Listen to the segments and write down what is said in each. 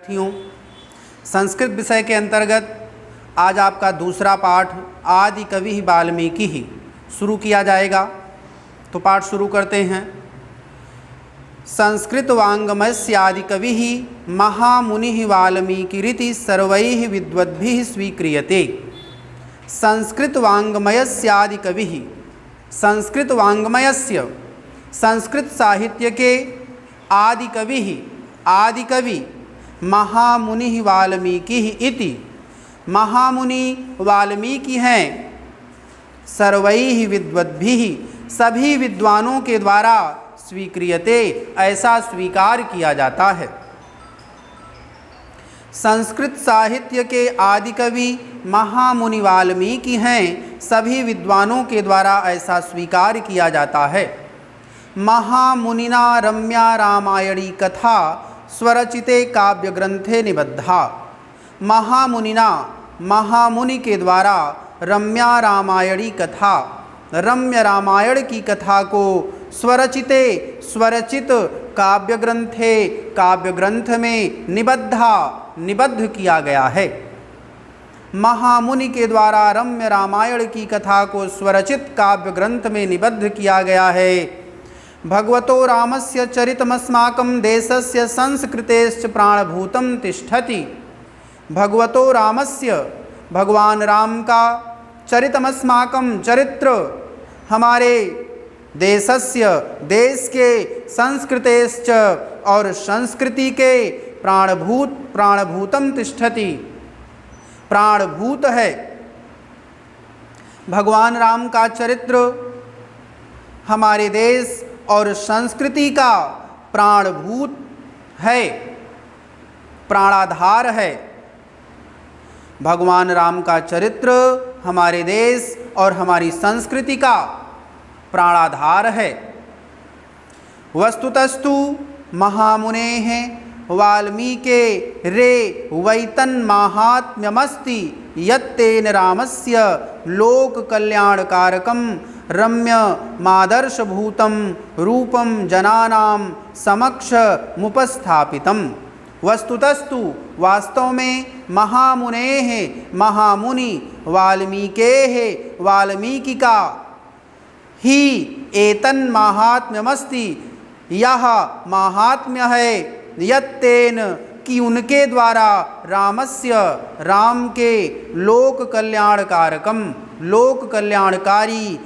साथियों, संस्कृत विषय के अंतर्गत आज आपका दूसरा पाठ आदि कवि वाल्मीकि ही शुरू किया जाएगा। तो पाठ शुरू करते हैं। संस्कृत वाङ्मयस्य आदि कवि महामुनि वाल्मीकिरिति सर्वैः विद्वद्भिः स्वीक्रियते। संस्कृत वाङ्मयस्य आदि कवि, संस्कृत वाङ्मयस्य संस्कृत साहित्य के आदि कवि महामुनि वाल्मीकि इति, महामुनि वाल्मीकि हैं। सर्वैः विद्वद्भिः सभी विद्वानों के द्वारा स्वीक्रियते ऐसा स्वीकार किया जाता है। संस्कृत साहित्य के आदि कवि महामुनि वाल्मीकि हैं, सभी विद्वानों के द्वारा ऐसा स्वीकार किया जाता है। महामुनिना रम्या रामायणी कथा स्वरचिते काव्य ग्रंथे निबद्धा। महामुनिना महामुनि के द्वारा रम्या रामायणी कथा, रम्य रामायण की कथा को स्वरचिते स्वरचित काव्य ग्रंथे काव्य ग्रंथ में निबद्ध किया गया है। महामुनि के द्वारा रम्य रामायण की कथा को स्वरचित काव्य ग्रंथ में निबद्ध किया गया है। भगवतो रामस्य चरितमस्माकं देशस्य संस्कृतेश्च प्राणभूतं तिष्ठति। भगवतो रामस्य, भगवान राम का, चरितमस्माकं चरित्र हमारे देशस्य देश के, संस्कृतेश्च और संस्कृति के, प्राणभूतं तिष्ठति प्राणभूत है। भगवान राम का चरित्र हमारे देश और संस्कृति का प्राणभूत है, प्राणाधार है। भगवान राम का चरित्र हमारे देश और हमारी संस्कृति का प्राणाधार है। वस्तुतस्तु महामुनेः वाल्मीके रे वैतन माहात्म्यमस्ति यत्तेन रामस्य लोक कल्याणकारकं रम्य मादर्शभूतं रूपं जनानां समक्ष मुपस्थापितम्। वस्तुतस्तु वास्तव में महामुनेः महामुनि वाल्मीकेः वाल्मीकि का ही एतन् माहात्म्यमस्ति यह महात्म्य है, यत्तेन कि उनके द्वारा रामस्य राम के लोक कल्याणकारकम लोक कल्याणकारी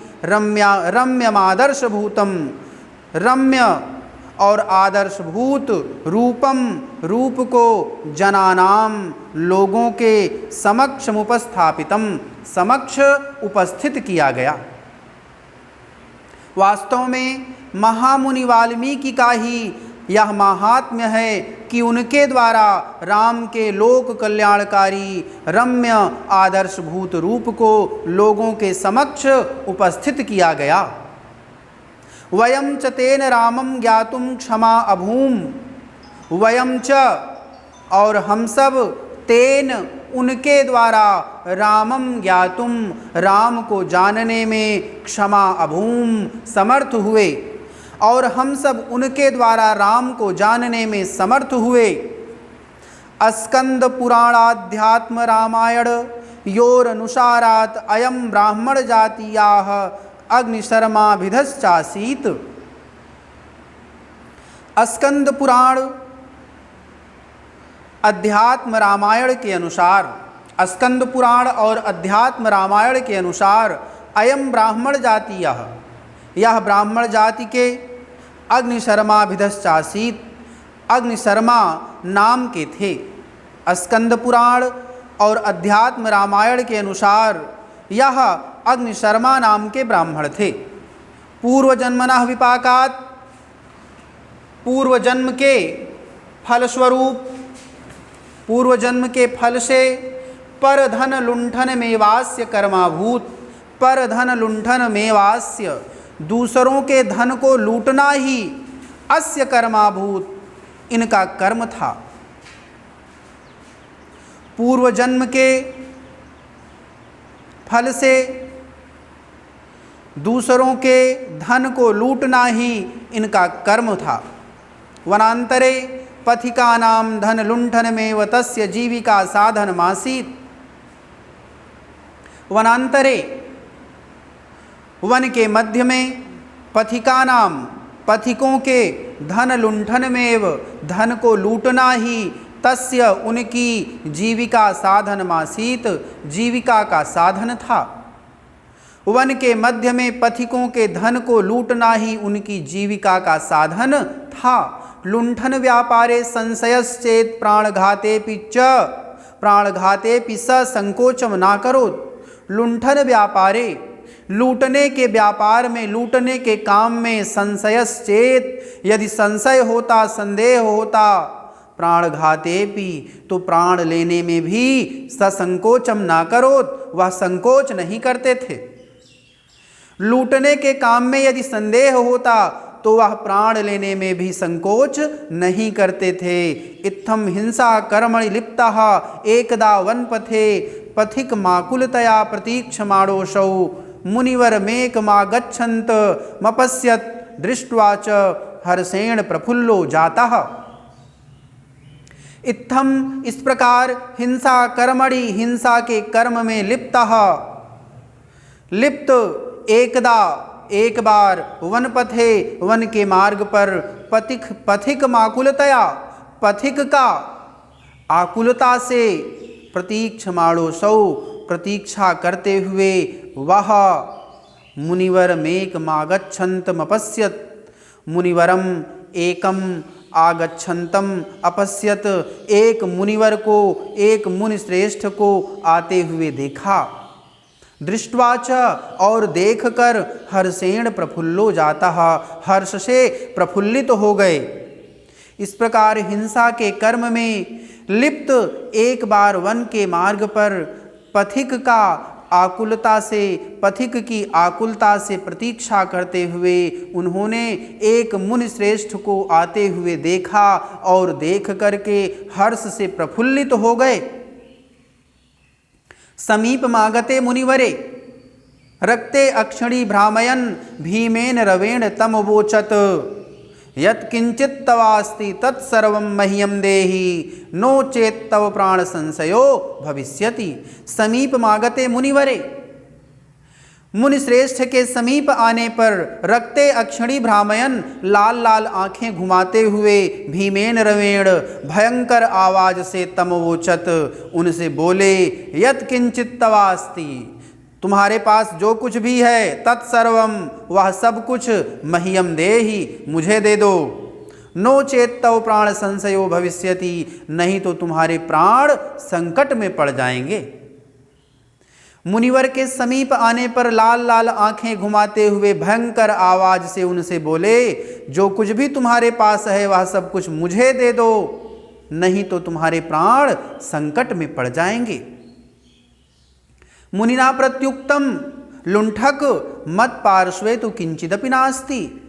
रम्यमादर्शभूतम रम्य और आदर्शभूत रूपम रूप को जनानाम लोगों के समक्ष उपस्थापितम समक्ष उपस्थित किया गया। वास्तव में महामुनि वाल्मीकि का ही यह महात्म्य है कि उनके द्वारा राम के लोक कल्याणकारी रम्य आदर्शभूत रूप को लोगों के समक्ष उपस्थित किया गया। वयं च तेन रामं ज्ञातुं क्षमा अभूम। वयं च और हम सब तेन उनके द्वारा रामं ज्ञातुं राम को जानने में क्षमा अभूम समर्थ हुए, और हम सब उनके द्वारा राम को जानने में समर्थ हुए। अस्कंद पुराणाध्यात्म रामायण योरनुसारात् अयं ब्राह्मण जातीयाः अग्निशर्माभिधश्चासीत्। अस्कंद पुराण अध्यात्म रामायण के अनुसार, अस्कंद पुराण और अध्यात्म रामायण के अनुसार अयम ब्राह्मण जातीयः, यह ब्राह्मण जाति के अग्निशर्माभिधश्चासीत्, अग्निशर्मा नाम के थे। अस्कंद पुराण और अध्यात्म रामायण के अनुसार यह अग्निशर्मा नाम के ब्राह्मण थे। पूर्वजन्मनः विपाकात्, पूर्वजन्म के फलस्वरूप, पूर्वजन्म के फल से परधन लुंठन मेवास्य कर्माभूत, परधन लुंठन मेवास्य दूसरों के धन को लूटना ही अस्य कर्माभूत इनका कर्म था। पूर्व जन्म के फल से दूसरों के धन को लूटना ही इनका कर्म था। वनांतरे पथिकानां धन लुंठनमेव तस्य जीविका साधनमासीत्। वनांतरे, वन के मध्य में, पथिकानां पथिकों के धन लुंठनमेव धन को लूटना ही तस्य उनकी जीविका साधनमासीत् जीविका का साधन था। वन के मध्य में पथिकों के धन को लूटना ही उनकी जीविका का साधन था। लुंठन व्यापारे संशयश्चेत प्राणघातेपि स संकोचम ना करोत्। लुंठन व्यापारे, लूटने के व्यापार में, लूटने के काम में, संशयश्चेत यदि संशय होता, संदेह होता, प्राणघातेपि तो प्राण लेने में भी ससंकोचम ना करोत्, वह संकोच नहीं करते थे। लूटने के काम में यदि संदेह होता तो वह प्राण लेने में भी संकोच नहीं करते थे। इत्थम हिंसा कर्मणि लिप्तः एकदा वनपथे पथिक माकुलतया प्रतीक्षमाणोऽसौ मुनिवरमेकमागच्छन्त मपश्यत् दृष्ट्वा च हर्षेण प्रफुल्लो जातः। इत्थम इस प्रकार हिंसा कर्मणि, हिंसा के कर्म में लिप्त एकदा एक बार वनपथे, वन के मार्ग पर पथिक माकुलतया, पथिक का आकुलता से प्रतीक्षमाणोऽसौ प्रतीक्षा करते हुए वह मुनिवरमेकमागच्छन्तम् अपश्यत्, मुनिवरम एकम आगच्छन्तम अपश्यत, एक मुनिवर को, एक मुनि श्रेष्ठ को आते हुए देखा। दृष्ट्वा च और देखकर हर्षेण प्रफुल्लो जाता, हर्ष से प्रफुल्लित हो गए। इस प्रकार हिंसा के कर्म में लिप्त एक बार वन के मार्ग पर पथिक का आकुलता से, पथिक की आकुलता से प्रतीक्षा करते हुए उन्होंने एक मुनि श्रेष्ठ को आते हुए देखा और देख करके हर्ष से प्रफुल्लित हो गए। समीप मागते मुनिवरे रक्ते अक्षणी भ्रामयन् भीमेन रवेण तमवोचत यत्किंचित् तवास्ति तत्सर्वं मह्यं देहि नो चेत् तव प्राण संशयो भविष्यति। समीप मागते मुनिवरे, मुनि श्रेष्ठ के समीप आने पर रक्ते अक्षणी भ्रामयन, लाल लाल आंखें घुमाते हुए, भीमेन रवेण भयंकर आवाज से तमवोचत उनसे बोले, यत् किंचित तवास्ति तुम्हारे पास जो कुछ भी है, तत्सर्वम वह सब कुछ, मह्यम देहि मुझे दे दो, नो चेत तव प्राण संशयो भविष्यति नहीं तो तुम्हारे प्राण संकट में पड़ जाएंगे। मुनिवर के समीप आने पर लाल लाल आंखें घुमाते हुए भयंकर आवाज से उनसे बोले, जो कुछ भी तुम्हारे पास है वह सब कुछ मुझे दे दो, नहीं तो तुम्हारे प्राण संकट में पड़ जाएंगे। मुनिना प्रत्युक्तम लुंठक मत पार्श्वे तो किंचिदपि नास्ति।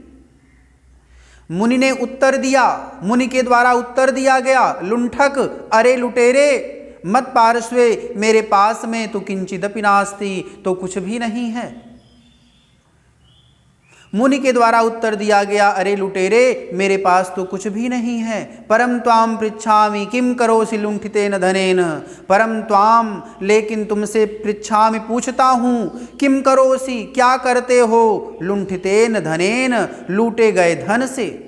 मुनि ने उत्तर दिया, मुनि के द्वारा उत्तर दिया गया, लुंठक अरे लुटेरे, मत पार्श्वे मेरे पास में तो किंचिदपि नास्ति तो कुछ भी नहीं है। मुनि के द्वारा उत्तर दिया गया, अरे लुटेरे मेरे पास तो कुछ भी नहीं है। परम त्वाम पृच्छामि किम करोसि लुंठितेन धनेन, परम त्वाम लेकिन तुमसे पृच्छामि पूछता हूँ, किम करोसि क्या करते हो, लुंठितेन धनेन लूटे गए धन से,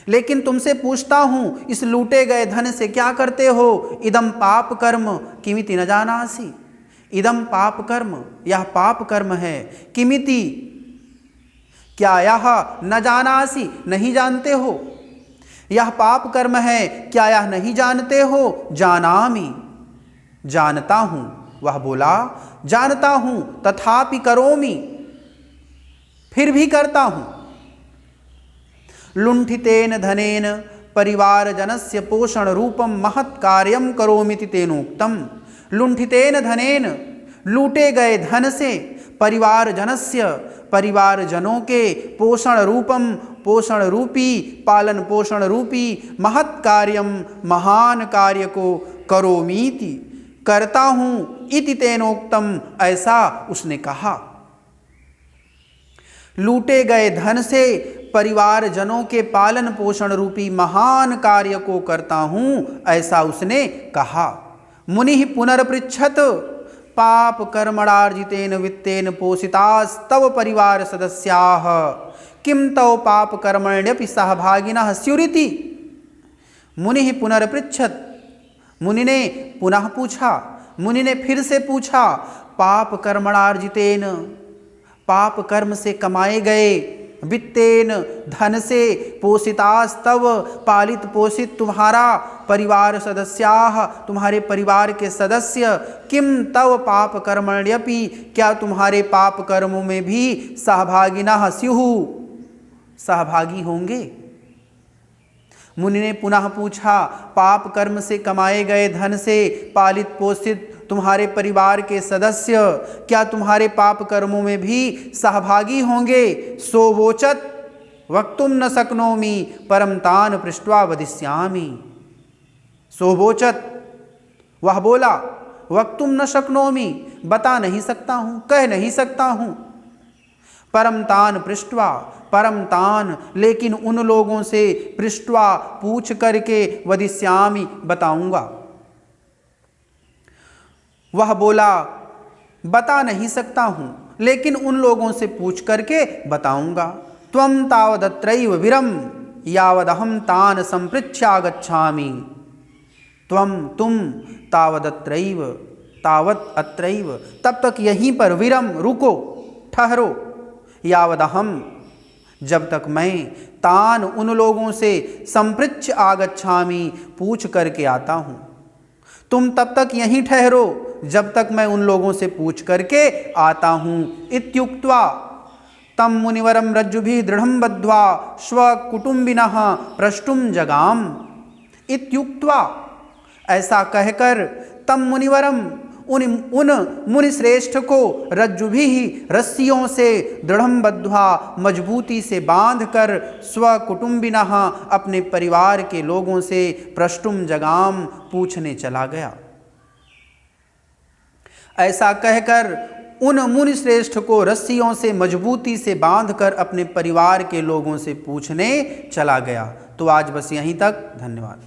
लेकिन तुमसे पूछता हूँ इस लूटे गए धन से क्या करते हो। इदम पाप कर्म किमिति न जानासि, इदम पाप कर्म यह पाप कर्म है, किमिति क्या यह न जानासि नहीं जानते हो, यह पाप कर्म है क्या यह नहीं जानते हो। जानामि जानता हूँ, वह बोला जानता हूँ, तथापि करोमि फिर भी करता हूँ। लुंठितेन धनेन परिवार जनस्य पोषण रूपम महत् कार्यम करोमिति तेनोक्तम। लुंठितेन धनेन लूटे गए धन से परिवार जनस्य परिवार जनों के पोषण रूपम पोषण रूपी पालन पोषण रूपी महत् कार्यम महान कार्य को करोमीति करता हूँ, इति तेनोक्तम ऐसा उसने कहा। लूटे गए धन से परिवारजनों के पालन पोषण रूपी महान कार्य को करता हूँ, ऐसा उसने कहा। मुनि पुनर्पृच्छत पाप कर्मणार्जितेन वित्तेन पोषितास्तव परिवार सदस्याः किम तव पाप कर्मण्यपि सहभागिनः स्युरिति। मुनि पुनर्पृच्छत, मुनि ने पुनः पूछा, मुनि ने फिर से पूछा, पाप कर्मणार्जितेन, पाप कर्म से कमाए गए, वित्तेन धन से, पोषितास्तव पालित पोषित तुम्हारा परिवार सदस्याः तुम्हारे परिवार के सदस्य, किम तव पाप कर्मण्यपि क्या तुम्हारे पाप कर्मों में भी सहभागिनः स्युः सहभागी होंगे। मुनि ने पुनः पूछा, पाप कर्म से कमाए गए धन से पालित पोषित तुम्हारे परिवार के सदस्य क्या तुम्हारे पाप कर्मों में भी सहभागी होंगे। सोवोचत वक्तुम न शक्नोमि परम तान पृष्ट्वा वदिष्यामि। सोवोचत, वह बोला, वक्तुम न शक्नोमि, बता नहीं सकता हूँ, कह नहीं सकता हूँ। परम तान पृष्ट्वा, परम तान लेकिन उन लोगों से, पृष्ट्वा पूछ करके, वदिष्यामि बताऊंगा। वह बोला, बता नहीं सकता हूँ लेकिन उन लोगों से पूछ करके बताऊंगा। त्वं तावदत्रैव विरम यावदहं तान संपृच्छागच्छामि। त्वं तुम तावदत्रैव, तावत अत्रैव, तब तक यहीं पर, विरम रुको, ठहरो, यावदहम जब तक मैं, तान उन लोगों से, संपृच्छ आगच्छामि पूछ करके आता हूँ। तुम तब तक यहीं ठहरो जब तक मैं उन लोगों से पूछ करके आता हूँ। इत्युक्त्वा तम मुनिवरम रज्जुभिः दृढ़ं बद्ध्वा स्वकुटुम्बिनः प्रष्टुम जगाम। इत्युक्त्वा, ऐसा कहकर, तम मुनिवरम उन मुनि श्रेष्ठ को, रज्जुभिः रस्सियों से, दृढ़ं बद्ध्वा मजबूती से बांधकर, स्वकुटुम्बिनः अपने परिवार के लोगों से, प्रष्टुम जगाम पूछने चला गया। ऐसा कहकर उन मुनि श्रेष्ठ को रस्सियों से मजबूती से बांधकर अपने परिवार के लोगों से पूछने चला गया। तो आज बस यहीं तक, धन्यवाद।